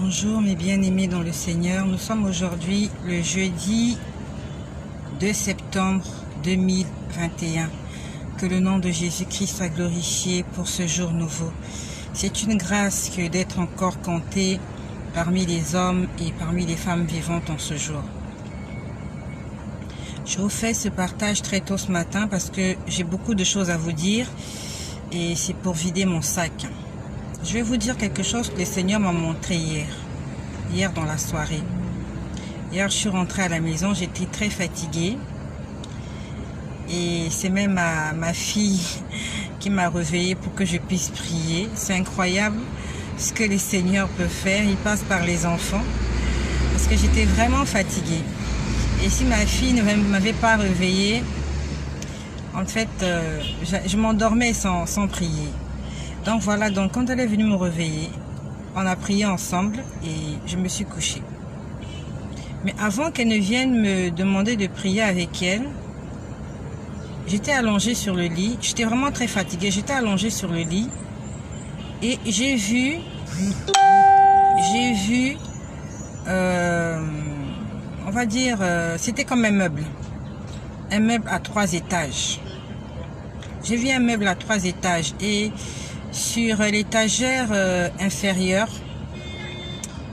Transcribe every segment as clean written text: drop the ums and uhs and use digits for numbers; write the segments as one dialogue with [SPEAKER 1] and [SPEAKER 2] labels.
[SPEAKER 1] Bonjour mes bien-aimés dans le Seigneur, nous sommes aujourd'hui le jeudi 2 septembre 2021. Que le nom de Jésus-Christ soit glorifié pour ce jour nouveau. C'est une grâce que d'être encore compté parmi les hommes et parmi les femmes vivantes en ce jour. Je vous fais ce partage très tôt ce matin parce que j'ai beaucoup de choses à vous dire et c'est pour vider mon sac. Je vais vous dire quelque chose que le Seigneur m'a montré hier dans la soirée. Hier, je suis rentrée à la maison, j'étais très fatiguée. Et c'est même ma fille qui m'a réveillée pour que je puisse prier. C'est incroyable ce que le Seigneur peut faire. Il passe par les enfants. Parce que j'étais vraiment fatiguée. Et si ma fille ne m'avait pas réveillée, en fait, je m'endormais sans prier. Donc voilà, donc quand elle est venue me réveiller, on a prié ensemble et je me suis couchée. Mais avant qu'elle ne vienne me demander de prier avec elle, j'étais allongée sur le lit. J'étais vraiment très fatiguée. J'étais allongée sur le lit et j'ai vu, on va dire, c'était comme un meuble à 3 étages. J'ai vu un meuble à 3 étages et sur l'étagère inférieure,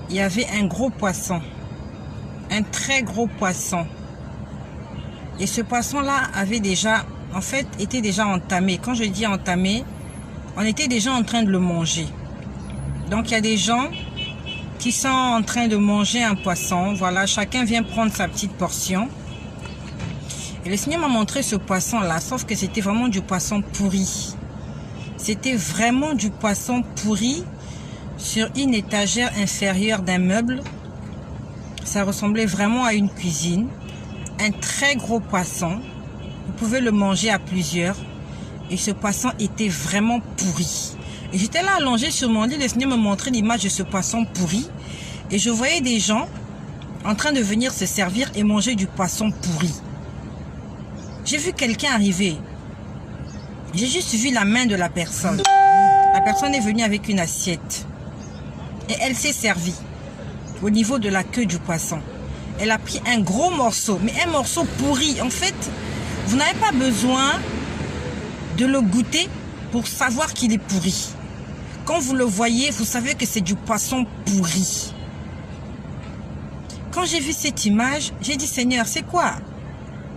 [SPEAKER 1] il y avait un gros poisson, un très gros poisson. Et ce poisson-là avait déjà, en fait, était déjà entamé. Quand je dis entamé, on était déjà en train de le manger. Donc il y a des gens qui sont en train de manger un poisson. Voilà, chacun vient prendre sa petite portion. Et le Seigneur m'a montré ce poisson-là, sauf que c'était vraiment du poisson pourri. C'était vraiment du poisson pourri sur une étagère inférieure d'un meuble. Ça ressemblait vraiment à une cuisine. Un très gros poisson. Vous pouvez le manger à plusieurs. Et ce poisson était vraiment pourri. Et j'étais là allongée sur mon lit. Le Seigneur me montrait l'image de ce poisson pourri. Et je voyais des gens en train de venir se servir et manger du poisson pourri. J'ai vu quelqu'un arriver. J'ai juste vu la main de la personne. La personne est venue avec une assiette. Et elle s'est servie au niveau de la queue du poisson. Elle a pris un gros morceau, mais un morceau pourri. En fait, vous n'avez pas besoin de le goûter pour savoir qu'il est pourri. Quand vous le voyez, vous savez que c'est du poisson pourri. Quand j'ai vu cette image, j'ai dit, Seigneur, c'est quoi?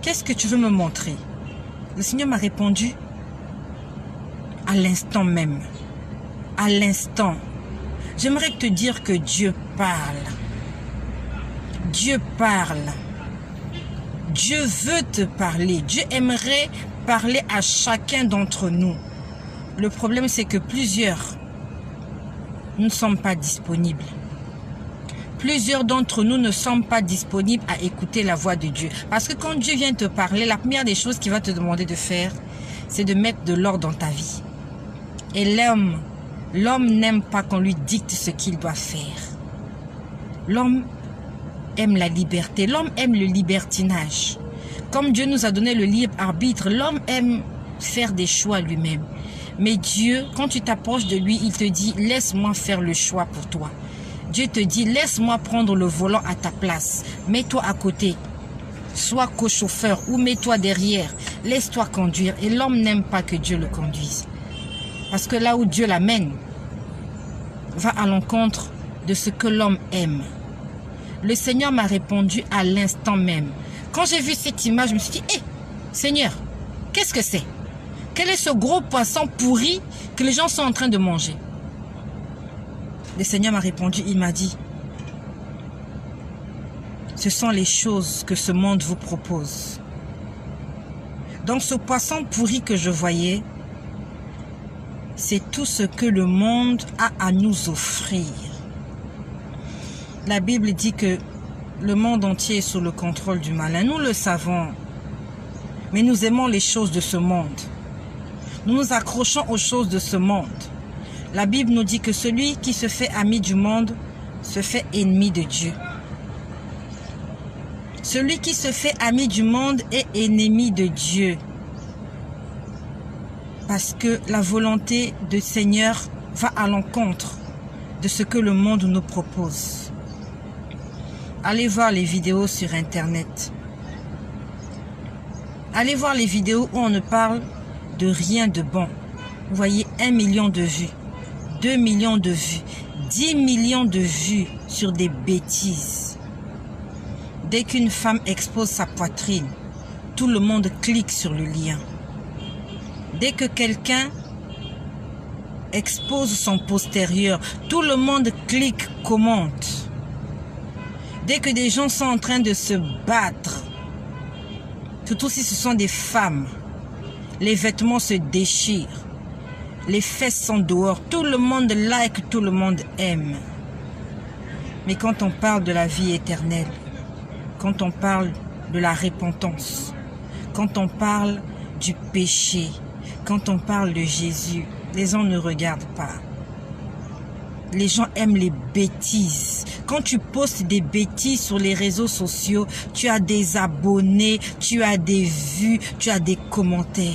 [SPEAKER 1] Qu'est-ce que tu veux me montrer? Le Seigneur m'a répondu, à l'instant même, à l'instant, j'aimerais te dire que Dieu parle. Dieu parle. Dieu veut te parler. Dieu aimerait parler à chacun d'entre nous. Le problème, c'est que plusieurs, nous ne sommes pas disponibles. Plusieurs d'entre nous ne sommes pas disponibles à écouter la voix de Dieu. Parce que quand Dieu vient te parler, la première des choses qu'il va te demander de faire, c'est de mettre de l'ordre dans ta vie. Et l'homme n'aime pas qu'on lui dicte ce qu'il doit faire. L'homme aime la liberté. L'homme aime le libertinage. Comme Dieu nous a donné le libre arbitre, l'homme aime faire des choix lui-même. Mais Dieu, quand tu t'approches de lui, il te dit, laisse-moi faire le choix pour toi. Dieu te dit, laisse-moi prendre le volant à ta place. Mets-toi à côté. Sois co-chauffeur ou mets-toi derrière. Laisse-toi conduire. Et l'homme n'aime pas que Dieu le conduise. Parce que là où Dieu l'amène, va à l'encontre de ce que l'homme aime. Le Seigneur m'a répondu à l'instant même. Quand j'ai vu cette image, je me suis dit, hé, Seigneur, qu'est-ce que c'est? Quel est ce gros poisson pourri que les gens sont en train de manger? Le Seigneur m'a répondu, il m'a dit, ce sont les choses que ce monde vous propose. Donc ce poisson pourri que je voyais, c'est tout ce que le monde a à nous offrir. La Bible dit que le monde entier est sous le contrôle du malin. Nous le savons. Mais nous aimons les choses de ce monde. Nous nous accrochons aux choses de ce monde. La Bible nous dit que celui qui se fait ami du monde se fait ennemi de Dieu. Celui qui se fait ami du monde est ennemi de Dieu. Parce que la volonté du Seigneur va à l'encontre de ce que le monde nous propose. Allez voir les vidéos sur Internet. Allez voir les vidéos où on ne parle de rien de bon. Vous voyez 1 million de vues, 2 millions de vues, 10 millions de vues sur des bêtises. Dès qu'une femme expose sa poitrine, tout le monde clique sur le lien. Dès que quelqu'un expose son postérieur, tout le monde clique, commente. Dès que des gens sont en train de se battre, surtout si ce sont des femmes, les vêtements se déchirent, les fesses sont dehors, tout le monde like, tout le monde aime. Mais quand on parle de la vie éternelle, quand on parle de la repentance, quand on parle du péché, quand on parle de Jésus, les gens ne regardent pas. Les gens aiment les bêtises. Quand tu postes des bêtises sur les réseaux sociaux, tu as des abonnés, tu as des vues, tu as des commentaires.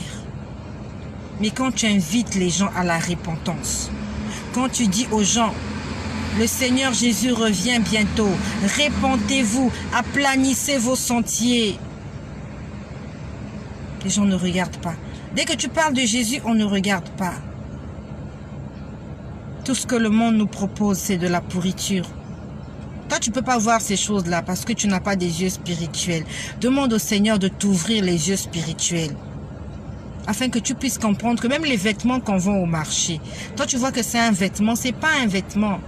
[SPEAKER 1] Mais quand tu invites les gens à la repentance, quand tu dis aux gens, le Seigneur Jésus revient bientôt, repentez-vous, aplanissez vos sentiers, les gens ne regardent pas. Dès que tu parles de Jésus, on ne regarde pas. Tout ce que le monde nous propose, c'est de la pourriture. Toi, tu ne peux pas voir ces choses-là parce que tu n'as pas des yeux spirituels. Demande au Seigneur de t'ouvrir les yeux spirituels, afin que tu puisses comprendre que même les vêtements qu'on vend au marché, toi, tu vois que c'est un vêtement, c'est pas un vêtement.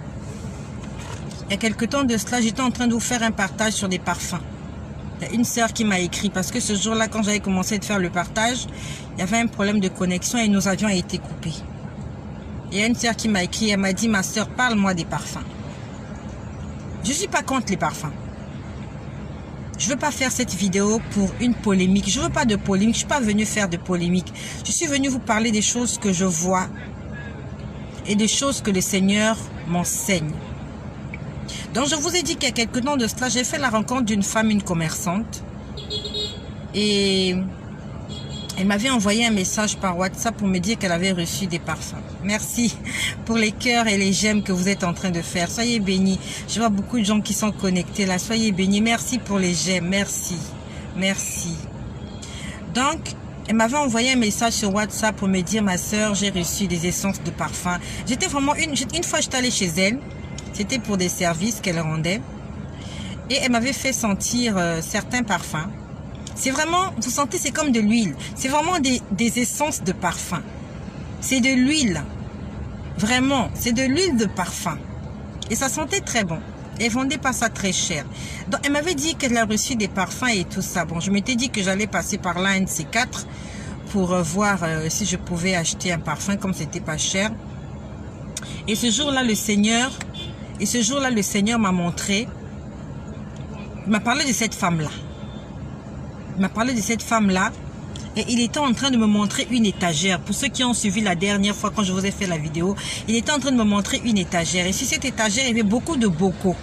[SPEAKER 1] Il y a quelque temps de cela, j'étais en train de vous faire un partage sur des parfums. Il y a une sœur qui m'a écrit parce que ce jour-là, quand j'avais commencé de faire le partage, il y avait un problème de connexion et nos avions ont été coupés. Il y a une sœur qui m'a écrit, elle m'a dit, ma sœur, parle-moi des parfums. Je ne suis pas contre les parfums. Je ne veux pas faire cette vidéo pour une polémique. Je ne veux pas de polémique. Je ne suis pas venue faire de polémique. Je suis venue vous parler des choses que je vois et des choses que le Seigneur m'enseigne. Donc, je vous ai dit qu'il y a quelques temps de cela, j'ai fait la rencontre d'une femme, une commerçante. Et elle m'avait envoyé un message par WhatsApp pour me dire qu'elle avait reçu des parfums. Merci pour les cœurs et les j'aime que vous êtes en train de faire. Soyez bénis. Je vois beaucoup de gens qui sont connectés là. Soyez bénis. Merci pour les j'aime. Merci. Merci. Donc, elle m'avait envoyé un message sur WhatsApp pour me dire, ma soeur, j'ai reçu des essences de parfum. J'étais vraiment une fois, j'étais allée chez elle. C'était pour des services qu'elle rendait. Et elle m'avait fait sentir certains parfums. C'est vraiment, vous sentez, c'est comme de l'huile. C'est vraiment des essences de parfum. C'est de l'huile. Vraiment, c'est de l'huile de parfum. Et ça sentait très bon. Elle vendait pas ça très cher. Donc, elle m'avait dit qu'elle a reçu des parfums et tout ça. Bon, je m'étais dit que j'allais passer par là, un de ces quatre, pour voir si je pouvais acheter un parfum, comme c'était pas cher. Et ce jour-là, le Seigneur m'a montré, il m'a parlé de cette femme-là. Il m'a parlé de cette femme-là et il était en train de me montrer une étagère. Pour ceux qui ont suivi la dernière fois quand je vous ai fait la vidéo, il était en train de me montrer une étagère. Et sur cette étagère, il y avait beaucoup de bocaux.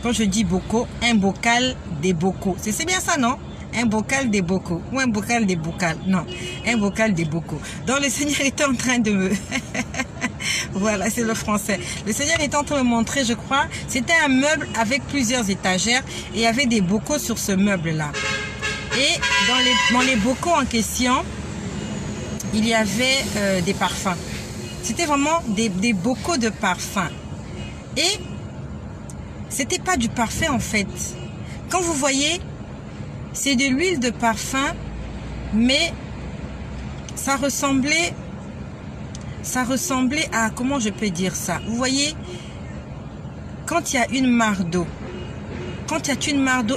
[SPEAKER 1] Quand je dis bocaux, un bocal, des bocaux. C'est bien ça, non? Un bocal, des bocaux. Ou un bocal, des bocals. Non, un bocal, des bocaux. Donc le Seigneur était en train de me... Voilà, c'est le français. Le Seigneur était en train de me montrer, je crois, c'était un meuble avec plusieurs étagères et il y avait des bocaux sur ce meuble-là. Et dans les bocaux en question, il y avait des parfums. C'était vraiment des bocaux de parfums. Et c'était pas du parfum en fait. Quand vous voyez, c'est de l'huile de parfum, mais ça ressemblait à, comment je peux dire ça? Vous voyez, quand il y a une mare d'eau,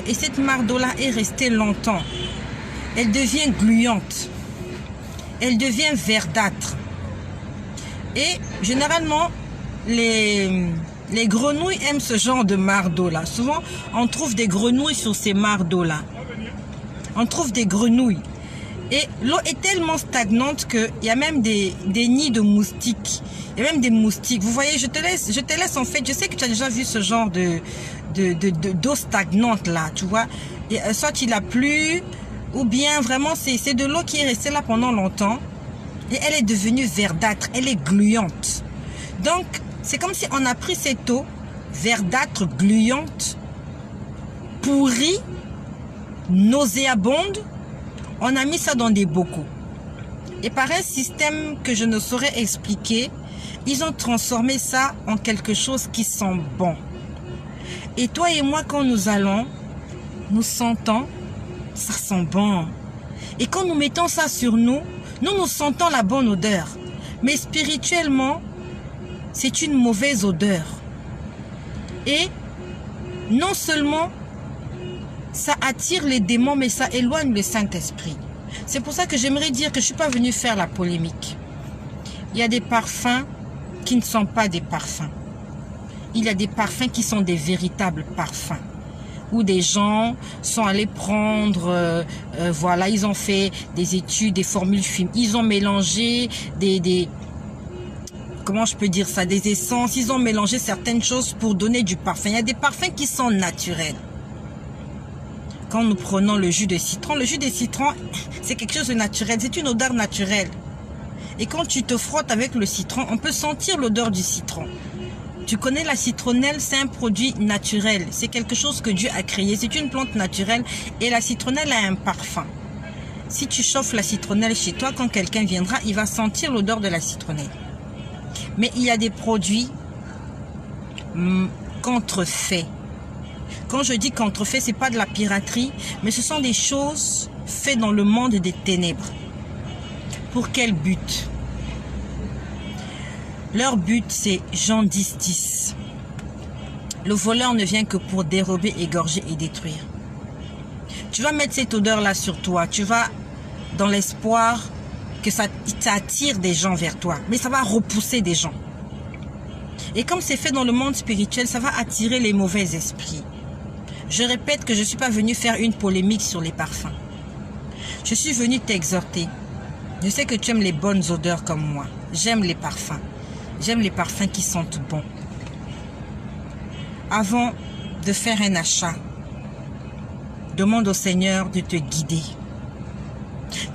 [SPEAKER 1] et cette mare d'eau-là est restée longtemps, elle devient gluante, elle devient verdâtre. Et généralement, les grenouilles aiment ce genre de mare d'eau-là. Souvent, on trouve des grenouilles sur ces mares d'eau-là. On trouve des grenouilles. Et l'eau est tellement stagnante qu'il y a même des nids de moustiques. Il y a même des moustiques. Vous voyez, je te laisse en fait. Je sais que tu as déjà vu ce genre d'eau stagnante là, tu vois. Et, soit il a plu, ou bien vraiment c'est de l'eau qui est restée là pendant longtemps. Et elle est devenue verdâtre, elle est gluante. Donc, C'est comme si on a pris cette eau verdâtre, gluante, pourrie, nauséabonde. On a mis ça dans des bocaux. Et par un système que je ne saurais expliquer, ils ont transformé ça en quelque chose qui sent bon. Et toi et moi, quand nous allons, nous sentons, ça sent bon. Et quand nous mettons ça sur nous, nous sentons la bonne odeur. Mais spirituellement, c'est une mauvaise odeur. Et non seulement ça attire les démons, mais ça éloigne le Saint-Esprit. C'est pour ça que j'aimerais dire que je ne suis pas venue faire la polémique. Il y a des parfums qui ne sont pas des parfums. Il y a des parfums qui sont des véritables parfums. Où des gens sont allés prendre, voilà, ils ont fait des études, des formules chimiques. Ils ont mélangé comment je peux dire ça, des essences. Ils ont mélangé certaines choses pour donner du parfum. Il y a des parfums qui sont naturels. Quand nous prenons le jus de citron, c'est quelque chose de naturel. C'est une odeur naturelle. Et quand tu te frottes avec le citron, on peut sentir l'odeur du citron. Tu connais la citronnelle, c'est un produit naturel. C'est quelque chose que Dieu a créé. C'est une plante naturelle et la citronnelle a un parfum. Si tu chauffes la citronnelle chez toi, quand quelqu'un viendra, il va sentir l'odeur de la citronnelle. Mais il y a des produits contrefaits. Quand je dis contrefait, ce n'est pas de la piraterie, mais ce sont des choses faites dans le monde des ténèbres. Pour quel but? Leur but, c'est Jean 10, 10. Le voleur ne vient que pour dérober, égorger et détruire. Tu vas mettre cette odeur-là sur toi. Tu vas dans l'espoir que ça attire des gens vers toi. Mais ça va repousser des gens. Et comme c'est fait dans le monde spirituel, ça va attirer les mauvais esprits. Je répète que je ne suis pas venue faire une polémique sur les parfums. Je suis venue t'exhorter. Je sais que tu aimes les bonnes odeurs comme moi. J'aime les parfums. J'aime les parfums qui sentent bon. Avant de faire un achat, demande au Seigneur de te guider.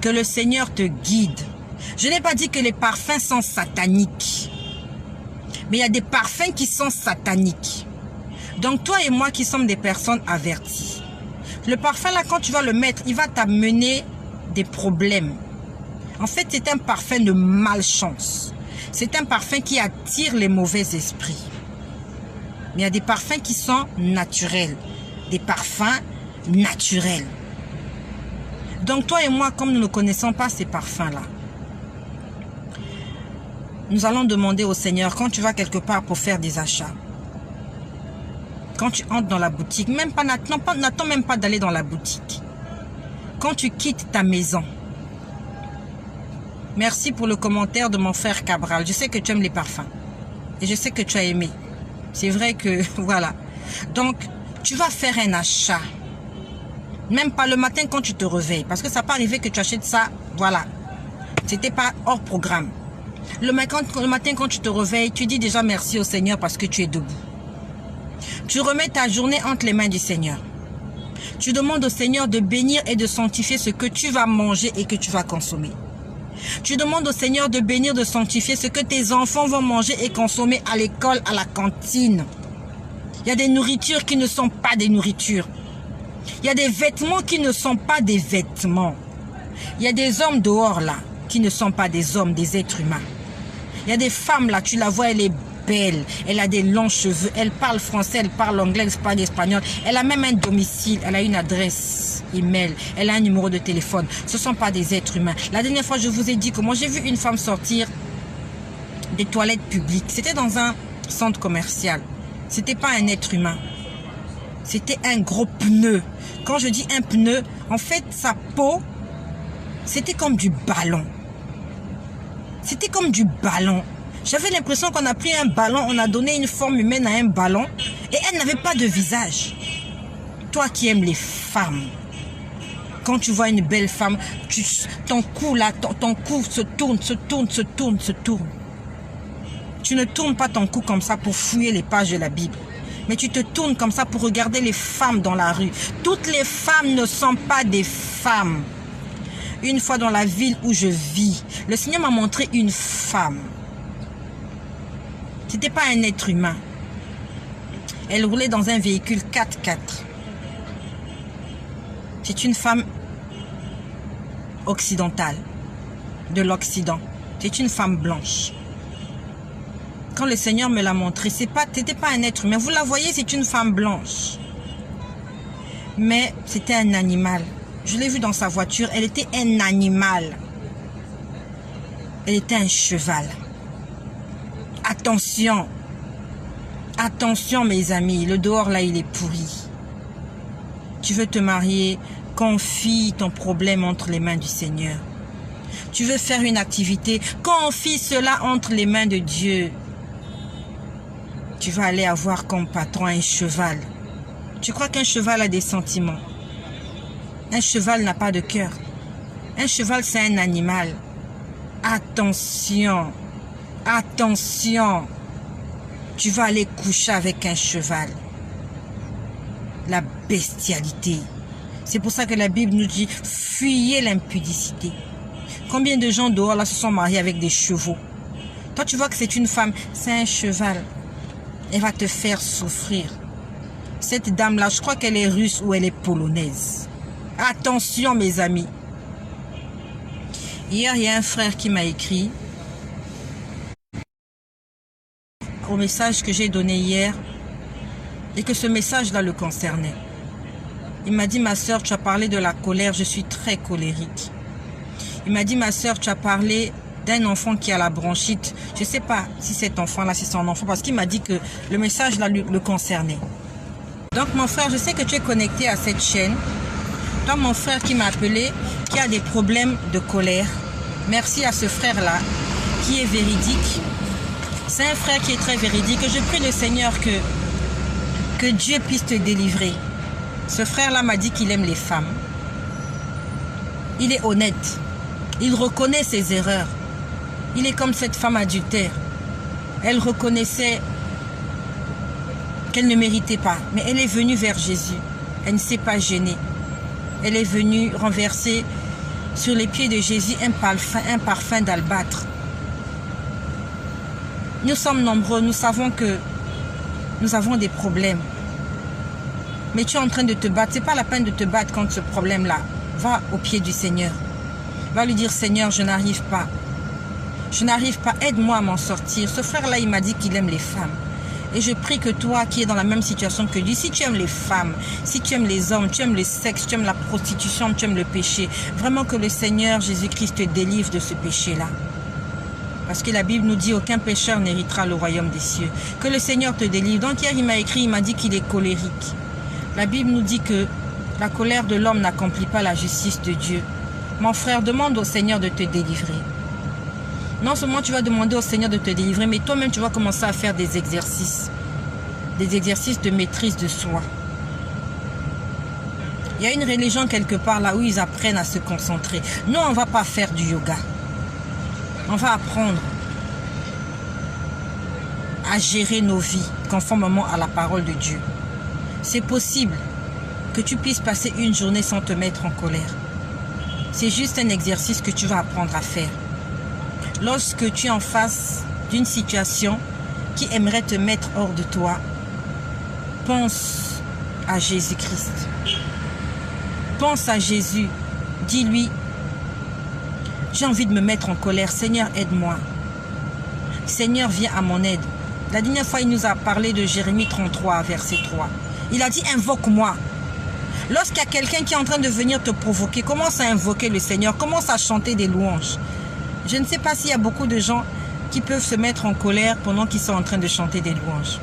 [SPEAKER 1] Que le Seigneur te guide. Je n'ai pas dit que les parfums sont sataniques. Mais il y a des parfums qui sont sataniques. Donc toi et moi qui sommes des personnes averties. Le parfum là, quand tu vas le mettre, il va t'amener des problèmes. En fait, c'est un parfum de malchance. C'est un parfum qui attire les mauvais esprits. Mais il y a des parfums qui sont naturels. Des parfums naturels. Donc toi et moi, comme nous ne connaissons pas ces parfums-là, nous allons demander au Seigneur, quand tu vas quelque part pour faire des achats, quand tu entres dans la boutique, n'attends même pas d'aller dans la boutique. Quand tu quittes ta maison, merci pour le commentaire de mon frère Cabral. Je sais que tu aimes les parfums. Et je sais que tu as aimé. C'est vrai que, voilà. Donc, tu vas faire un achat. Même pas le matin quand tu te réveilles. Parce que ça peut arriver que tu achètes ça, voilà. C'était pas hors programme. Le matin quand tu te réveilles, tu dis déjà merci au Seigneur parce que tu es debout. Tu remets ta journée entre les mains du Seigneur. Tu demandes au Seigneur de bénir et de sanctifier ce que tu vas manger et que tu vas consommer. Tu demandes au Seigneur de bénir, de sanctifier ce que tes enfants vont manger et consommer à l'école, à la cantine. Il y a des nourritures qui ne sont pas des nourritures. Il y a des vêtements qui ne sont pas des vêtements. Il y a des hommes dehors là qui ne sont pas des hommes, des êtres humains. Il y a des femmes là, tu la vois, elle est belle, elle a des longs cheveux, elle parle français, elle parle anglais, elle parle espagnol, elle a même un domicile, elle a une adresse email, elle a un numéro de téléphone. Ce ne sont pas des êtres humains. La dernière fois, je vous ai dit comment j'ai vu une femme sortir des toilettes publiques. C'était dans un centre commercial. C'était pas un être humain. C'était un gros pneu. Quand je dis un pneu, en fait, sa peau, c'était comme du ballon. C'était comme du ballon. J'avais l'impression qu'on a pris un ballon, on a donné une forme humaine à un ballon et elle n'avait pas de visage. Toi qui aimes les femmes, quand tu vois une belle femme, ton cou là, ton cou se tourne. Tu ne tournes pas ton cou comme ça pour fouiller les pages de la Bible. Mais tu te tournes comme ça pour regarder les femmes dans la rue. Toutes les femmes ne sont pas des femmes. Une fois dans la ville où je vis, le Seigneur m'a montré une femme. C'était pas un être humain. Elle roulait dans un véhicule 4x4. C'est une femme occidentale, de l'Occident. C'est une femme blanche. Quand le Seigneur me l'a montré, c'était pas un être humain. Vous la voyez, c'est une femme blanche. Mais c'était un animal. Je l'ai vu dans sa voiture, elle était un animal. Elle était un cheval. Attention. Attention mes amis, le dehors là il est pourri. Tu veux te marier, confie ton problème entre les mains du Seigneur. Tu veux faire une activité, confie cela entre les mains de Dieu. Tu vas aller avoir comme patron un cheval. Tu crois qu'un cheval a des sentiments? Un cheval n'a pas de cœur. Un cheval, c'est un animal. Attention. Attention. Tu vas aller coucher avec un cheval. La bestialité. C'est pour ça que la Bible nous dit, fuyez l'impudicité. Combien de gens dehors là se sont mariés avec des chevaux? Toi, tu vois que c'est une femme, c'est un cheval. Elle va te faire souffrir. Cette dame-là, je crois qu'elle est russe ou elle est polonaise. Attention, mes amis. Hier, il y a un frère qui m'a écrit au message que j'ai donné hier et que ce message-là le concernait. Il m'a dit, ma soeur, tu as parlé de la colère, je suis très colérique. Il m'a dit, ma soeur, tu as parlé d'un enfant qui a la bronchite. Je ne sais pas si cet enfant-là, c'est son enfant, parce qu'il m'a dit que le message-là le concernait. Donc, mon frère, je sais que tu es connecté à cette chaîne. Toi, mon frère qui m'a appelé, qui a des problèmes de colère, merci à ce frère-là, qui est véridique. C'est un frère qui est très véridique. Je prie le Seigneur que Dieu puisse te délivrer. Ce frère-là m'a dit qu'il aime les femmes. Il est honnête. Il reconnaît ses erreurs. Il est comme cette femme adultère. Elle reconnaissait qu'elle ne méritait pas. Mais elle est venue vers Jésus. Elle ne s'est pas gênée. Elle est venue renverser sur les pieds de Jésus un parfum d'albâtre. Nous sommes nombreux. Nous savons que nous avons des problèmes. Mais tu es en train de te battre. Ce n'est pas la peine de te battre contre ce problème-là. Va au pied du Seigneur. Va lui dire, Seigneur, je n'arrive pas. Je n'arrive pas, aide-moi à m'en sortir. Ce frère-là, il m'a dit qu'il aime les femmes. Et je prie que toi qui es dans la même situation que lui, si tu aimes les femmes, si tu aimes les hommes, tu aimes le sexe, tu aimes la prostitution, tu aimes le péché, vraiment que le Seigneur Jésus-Christ te délivre de ce péché-là. Parce que la Bible nous dit, aucun pécheur n'héritera le royaume des cieux. Que le Seigneur te délivre. Donc hier, il m'a écrit, il m'a dit qu'il est colérique. La Bible nous dit que la colère de l'homme n'accomplit pas la justice de Dieu. Mon frère, demande au Seigneur de te délivrer. Non seulement tu vas demander au Seigneur de te délivrer, mais toi-même tu vas commencer à faire des exercices de maîtrise de soi. Il y a une religion quelque part là où ils apprennent à se concentrer. Nous, on ne va pas faire du yoga. On va apprendre à gérer nos vies conformément à la parole de Dieu. C'est possible que tu puisses passer une journée sans te mettre en colère. C'est juste un exercice que tu vas apprendre à faire. Lorsque tu es en face d'une situation qui aimerait te mettre hors de toi, pense à Jésus-Christ. Pense à Jésus. Dis-lui, j'ai envie de me mettre en colère. Seigneur, aide-moi. Seigneur, viens à mon aide. La dernière fois, il nous a parlé de Jérémie 33, verset 3. Il a dit, invoque-moi. Lorsqu'il y a quelqu'un qui est en train de venir te provoquer, commence à invoquer le Seigneur, commence à chanter des louanges. Je ne sais pas s'il y a beaucoup de gens qui peuvent se mettre en colère pendant qu'ils sont en train de chanter des louanges.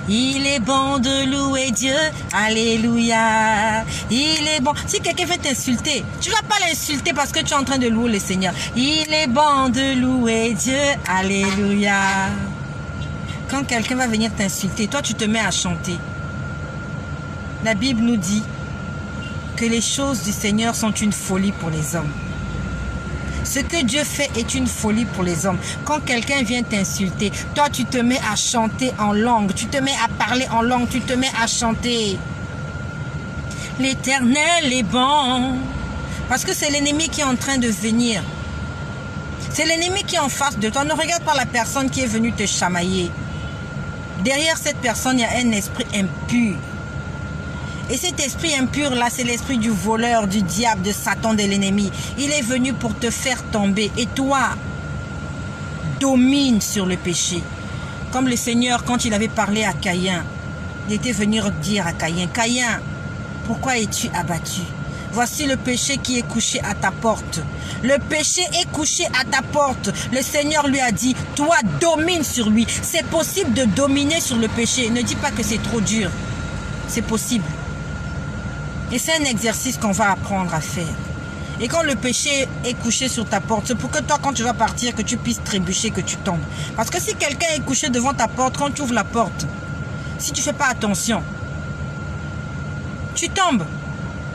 [SPEAKER 1] Il est bon de louer Dieu, alléluia, il est bon. Si quelqu'un veut t'insulter, tu ne vas pas l'insulter parce que tu es en train de louer le Seigneur. Il est bon de louer Dieu, alléluia. Quand quelqu'un va venir t'insulter, toi tu te mets à chanter. La Bible nous dit que les choses du Seigneur sont une folie pour les hommes. Ce que Dieu fait est une folie pour les hommes. Quand quelqu'un vient t'insulter, toi tu te mets à chanter en langue, tu te mets à parler en langue, tu te mets à chanter. L'Éternel est bon. Parce que c'est l'ennemi qui est en train de venir. C'est l'ennemi qui est en face de toi. Ne regarde pas la personne qui est venue te chamailler. Derrière cette personne, il y a un esprit impur. Et cet esprit impur-là, c'est l'esprit du voleur, du diable, de Satan, de l'ennemi. Il est venu pour te faire tomber. Et toi, domine sur le péché. Comme le Seigneur, quand il avait parlé à Caïn, il était venu dire à Caïn, « Caïn, pourquoi es-tu abattu? Voici le péché qui est couché à ta porte. » Le péché est couché à ta porte. Le Seigneur lui a dit, « Toi, domine sur lui. » C'est possible de dominer sur le péché. Ne dis pas que c'est trop dur. C'est possible. Et c'est un exercice qu'on va apprendre à faire. Et quand le péché est couché sur ta porte, c'est pour que toi, quand tu vas partir, que tu puisses trébucher, que tu tombes. Parce que si quelqu'un est couché devant ta porte, quand tu ouvres la porte, si tu ne fais pas attention, tu tombes.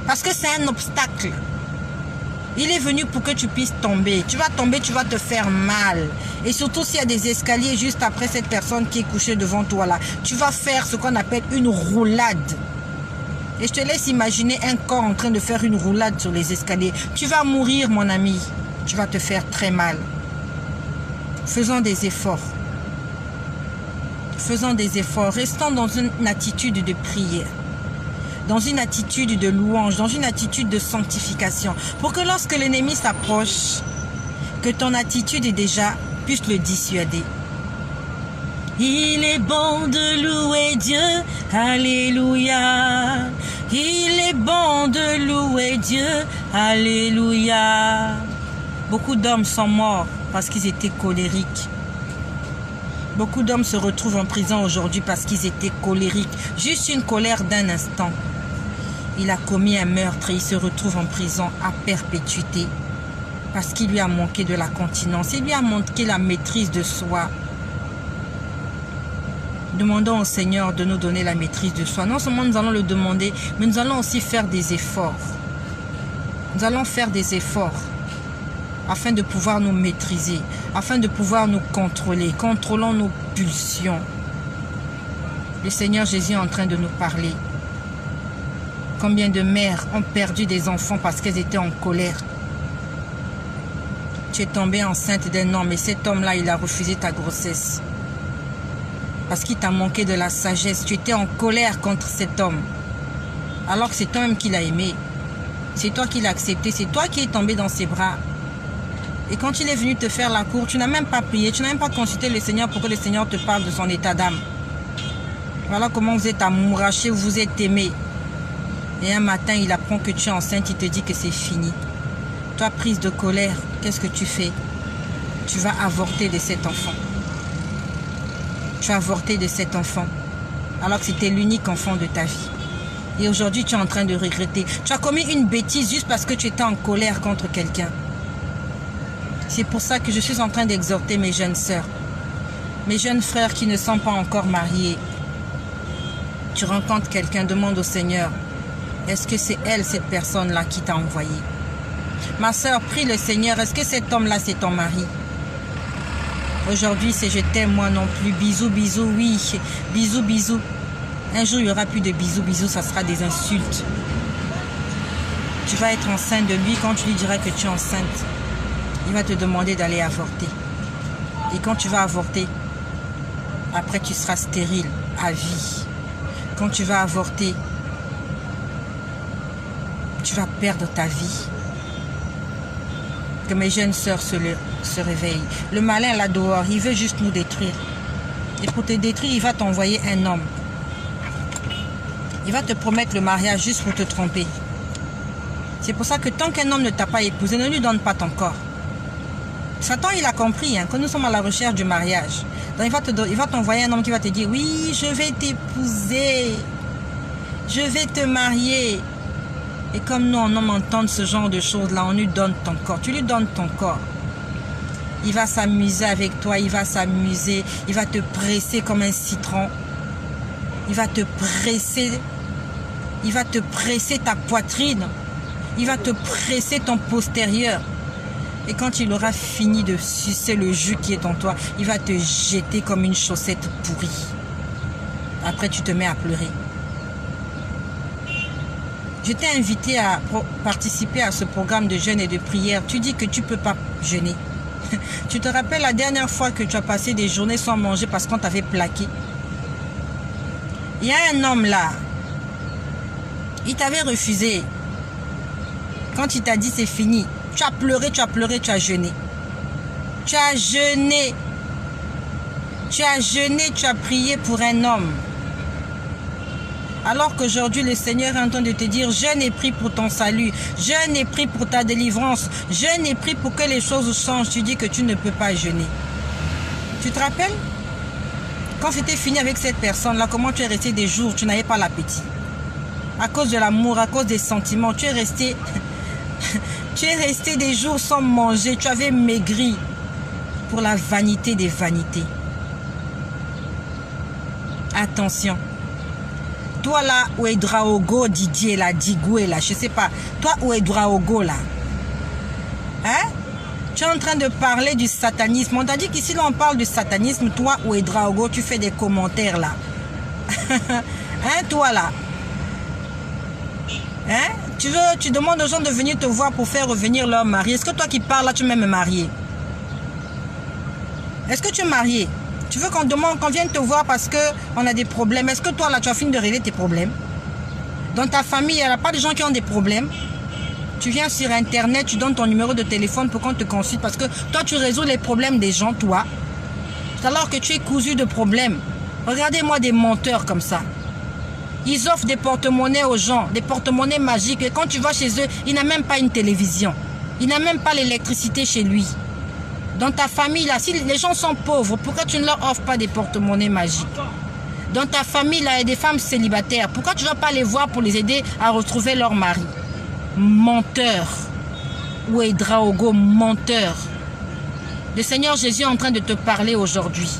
[SPEAKER 1] Parce que c'est un obstacle. Il est venu pour que tu puisses tomber. Tu vas tomber, tu vas te faire mal. Et surtout s'il y a des escaliers juste après cette personne qui est couchée devant toi là. Tu vas faire ce qu'on appelle une roulade. Et je te laisse imaginer un corps en train de faire une roulade sur les escaliers. Tu vas mourir, mon ami. Tu vas te faire très mal. Faisons des efforts. Faisons des efforts. Restons dans une attitude de prière. Dans une attitude de louange. Dans une attitude de sanctification. Pour que lorsque l'ennemi s'approche, que ton attitude déjà puisse le dissuader. Il est bon de louer Dieu, alléluia. Il est bon de louer Dieu, alléluia. Beaucoup d'hommes sont morts parce qu'ils étaient colériques. Beaucoup d'hommes se retrouvent en prison aujourd'hui parce qu'ils étaient colériques. Juste une colère d'un instant. Il a commis un meurtre et il se retrouve en prison à perpétuité. Parce qu'il lui a manqué de la continence. Il lui a manqué la maîtrise de soi. Demandons au Seigneur de nous donner la maîtrise de soi. Non seulement nous allons le demander, mais nous allons aussi faire des efforts. Nous allons faire des efforts afin de pouvoir nous maîtriser, afin de pouvoir nous contrôler. Contrôlons nos pulsions. Le Seigneur Jésus est en train de nous parler. Combien de mères ont perdu des enfants parce qu'elles étaient en colère? Tu es tombée enceinte d'un homme et cet homme-là, il a refusé ta grossesse. Parce qu'il t'a manqué de la sagesse. Tu étais en colère contre cet homme. Alors que c'est toi-même qui l'as aimé. C'est toi qui l'as accepté. C'est toi qui es tombé dans ses bras. Et quand il est venu te faire la cour, tu n'as même pas prié. Tu n'as même pas consulté le Seigneur pour que le Seigneur te parle de son état d'âme. Voilà comment vous êtes amouraché, vous vous êtes aimé. Et un matin, il apprend que tu es enceinte. Il te dit que c'est fini. Toi, prise de colère, qu'est-ce que tu fais? Tu vas avorter de cet enfant. Tu as avorté de cet enfant, alors que c'était l'unique enfant de ta vie. Et aujourd'hui, tu es en train de regretter. Tu as commis une bêtise juste parce que tu étais en colère contre quelqu'un. C'est pour ça que je suis en train d'exhorter mes jeunes sœurs, mes jeunes frères qui ne sont pas encore mariés. Tu rencontres quelqu'un, demande au Seigneur, est-ce que c'est elle, cette personne-là qui t'a envoyé? Ma sœur, prie le Seigneur, est-ce que cet homme-là, c'est ton mari? Aujourd'hui, c'est je t'aime, moi non plus. Bisous, bisous, oui. Bisous, bisous. Un jour, il n'y aura plus de bisous, bisous. Ça sera des insultes. Tu vas être enceinte de lui. Quand tu lui diras que tu es enceinte, il va te demander d'aller avorter. Et quand tu vas avorter, après, tu seras stérile à vie. Quand tu vas avorter, tu vas perdre ta vie. Que mes jeunes sœurs se réveillent. Le malin là dehors, il veut juste nous détruire. Et pour te détruire, il va t'envoyer un homme. Il va te promettre le mariage juste pour te tromper. C'est pour ça que tant qu'un homme ne t'a pas épousé, ne lui donne pas ton corps. Satan, il a compris que nous sommes à la recherche du mariage. Donc il va t'envoyer un homme qui va te dire, oui, je vais t'épouser. Je vais te marier. Et comme nous, en homme, entendent ce genre de choses-là, on lui donne ton corps. Tu lui donnes ton corps. Il va s'amuser avec toi, il va s'amuser. Il va te presser comme un citron. Il va te presser. Il va te presser ta poitrine. Il va te presser ton postérieur. Et quand il aura fini de sucer le jus qui est en toi, il va te jeter comme une chaussette pourrie. Après, tu te mets à pleurer. Je t'ai invité à participer à ce programme de jeûne et de prière. Tu dis que tu ne peux pas jeûner. Tu te rappelles la dernière fois que tu as passé des journées sans manger parce qu'on t'avait plaqué? Il y a un homme là. Il t'avait refusé. Quand il t'a dit c'est fini, tu as pleuré, tu as pleuré, tu as jeûné. Tu as jeûné. Tu as jeûné, tu as prié pour un homme. Alors qu'aujourd'hui, le Seigneur est en train de te dire, jeûne et prie pour ton salut. Jeûne et prie pour ta délivrance. Jeûne et prie pour que les choses changent. Tu dis que tu ne peux pas jeûner. Tu te rappelles? Quand c'était fini avec cette personne-là, comment tu es resté des jours, tu n'avais pas l'appétit. À cause de l'amour, à cause des sentiments, tu es resté... tu es resté des jours sans manger. Tu avais maigri pour la vanité des vanités. Attention. Toi là, Ouedraogo, Didier là, Digoué là, je sais pas. Toi, Ouedraogo là. Hein? Tu es en train de parler du satanisme. On t'a dit qu'ici là on parle du satanisme. Toi, Ouedraogo, tu fais des commentaires là. Hein, toi là? Hein? Tu demandes aux gens de venir te voir pour faire revenir leur mari. Est-ce que toi qui parles là, tu es même marié? Est-ce que tu es marié? Tu veux qu'on vienne te voir parce qu'on a des problèmes? Est-ce que toi là, tu as fini de régler tes problèmes? Dans ta famille, il n'y a pas de gens qui ont des problèmes? Tu viens sur internet, tu donnes ton numéro de téléphone pour qu'on te consulte parce que toi, tu résous les problèmes des gens, toi. Alors que tu es cousu de problèmes. Regardez-moi des menteurs comme ça. Ils offrent des porte-monnaies aux gens, des porte-monnaies magiques. Et quand tu vas chez eux, il n'a même pas une télévision. Il n'a même pas l'électricité chez lui. Dans ta famille, là, si les gens sont pauvres, pourquoi tu ne leur offres pas des porte-monnaies magiques? Dans ta famille, là, il y a des femmes célibataires. Pourquoi tu ne vas pas les voir pour les aider à retrouver leur mari? Menteur. Ouedraogo, menteur. Le Seigneur Jésus est en train de te parler aujourd'hui.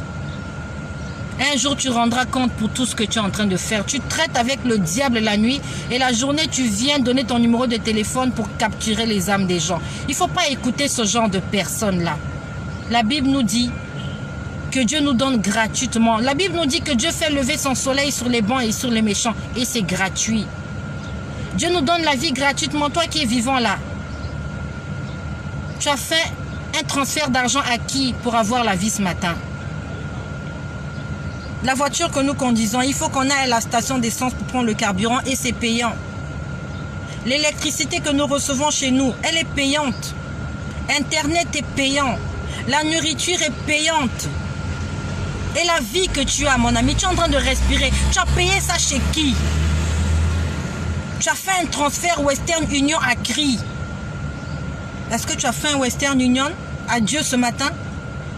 [SPEAKER 1] Un jour, tu rendras compte pour tout ce que tu es en train de faire. Tu traites avec le diable la nuit et la journée, tu viens donner ton numéro de téléphone pour capturer les âmes des gens. Il ne faut pas écouter ce genre de personnes-là. La Bible nous dit que Dieu nous donne gratuitement. La Bible nous dit que Dieu fait lever son soleil sur les bons et sur les méchants. Et c'est gratuit. Dieu nous donne la vie gratuitement. Toi qui es vivant là, tu as fait un transfert d'argent à qui pour avoir la vie ce matin? La voiture que nous conduisons, il faut qu'on aille à la station d'essence pour prendre le carburant et c'est payant. L'électricité que nous recevons chez nous, elle est payante. Internet est payant. La nourriture est payante. Et la vie que tu as, mon ami, tu es en train de respirer. Tu as payé ça chez qui? Tu as fait un transfert Western Union à CRI. Est-ce que tu as fait un Western Union à Dieu ce matin?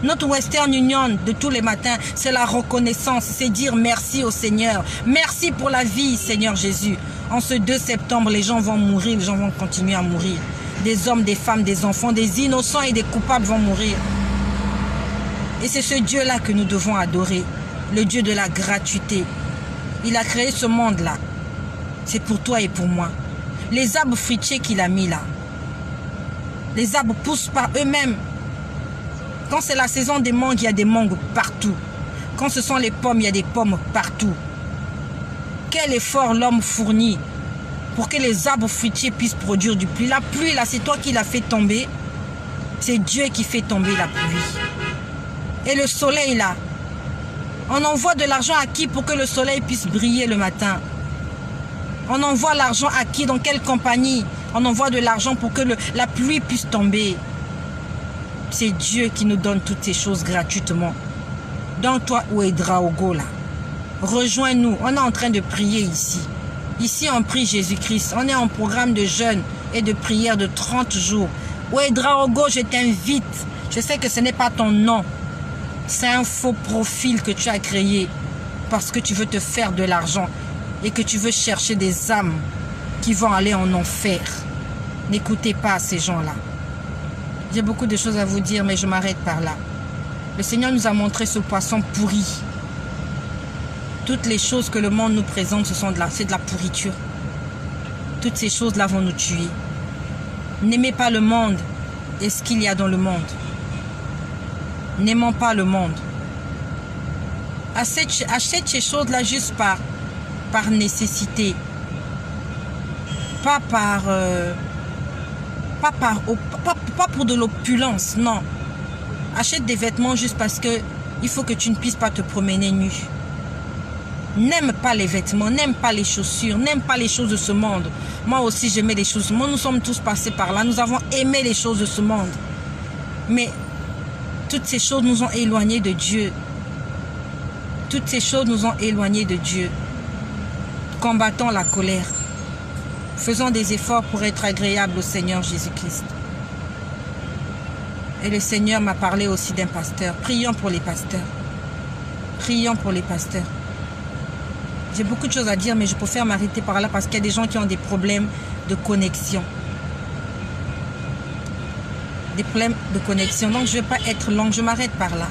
[SPEAKER 1] Notre Western Union de tous les matins, c'est la reconnaissance, c'est dire merci au Seigneur. Merci pour la vie, Seigneur Jésus. En ce 2 septembre, les gens vont mourir, les gens vont continuer à mourir. Des hommes, des femmes, des enfants, des innocents et des coupables vont mourir. Et c'est ce Dieu-là que nous devons adorer, le Dieu de la gratuité. Il a créé ce monde-là. C'est pour toi et pour moi. Les arbres fruitiers qu'il a mis là, les arbres poussent par eux-mêmes. Quand c'est la saison des mangues, il y a des mangues partout. Quand ce sont les pommes, il y a des pommes partout. Quel effort l'homme fournit pour que les arbres fruitiers puissent produire du pluie. La pluie, là, c'est toi qui l'as fait tomber. C'est Dieu qui fait tomber la pluie. Et le soleil, là, on envoie de l'argent à qui pour que le soleil puisse briller le matin? On envoie l'argent à qui? Dans quelle compagnie? On envoie de l'argent pour que la pluie puisse tomber. C'est Dieu qui nous donne toutes ces choses gratuitement. Donc toi, Ouedraogo, là, rejoins-nous. On est en train de prier ici. Ici, on prie Jésus-Christ. On est en programme de jeûne et de prière de 30 jours. Ouedraogo, je t'invite. Je sais que ce n'est pas ton nom. C'est un faux profil que tu as créé parce que tu veux te faire de l'argent et que tu veux chercher des âmes qui vont aller en enfer. N'écoutez pas ces gens-là. J'ai beaucoup de choses à vous dire, mais je m'arrête par là. Le Seigneur nous a montré ce poisson pourri. Toutes les choses que le monde nous présente, c'est de la pourriture. Toutes ces choses-là vont nous tuer. N'aimez pas le monde et ce qu'il y a dans le monde. N'aimons pas le monde. Achète ces choses-là juste par nécessité. Pas pour de l'opulence, non. Achète des vêtements juste parce que il faut que tu ne puisses pas te promener nu. n'aime pas les vêtements, n'aime pas les chaussures, n'aime pas les choses de ce monde. Moi aussi, j'aimais les choses de ce monde. Nous sommes tous passés par là. Nous avons aimé les choses de ce monde. Mais toutes ces choses nous ont éloignés de Dieu. Toutes ces choses nous ont éloignés de Dieu. Combattons la colère. Faisons des efforts pour être agréables au Seigneur Jésus-Christ. Et le Seigneur m'a parlé aussi d'un pasteur. Prions pour les pasteurs. Prions pour les pasteurs. J'ai beaucoup de choses à dire, mais je préfère m'arrêter par là parce qu'il y a des gens qui ont des problèmes de connexion. Des problèmes de connexion. Donc, je ne vais pas être longue. Je m'arrête par là.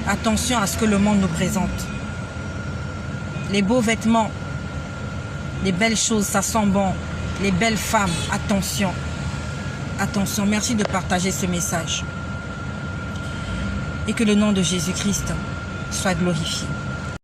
[SPEAKER 1] Attention à ce que le monde nous présente. Les beaux vêtements, les belles choses, ça sent bon. Les belles femmes, attention. Attention, merci de partager ce message. Et que le nom de Jésus-Christ soit glorifié.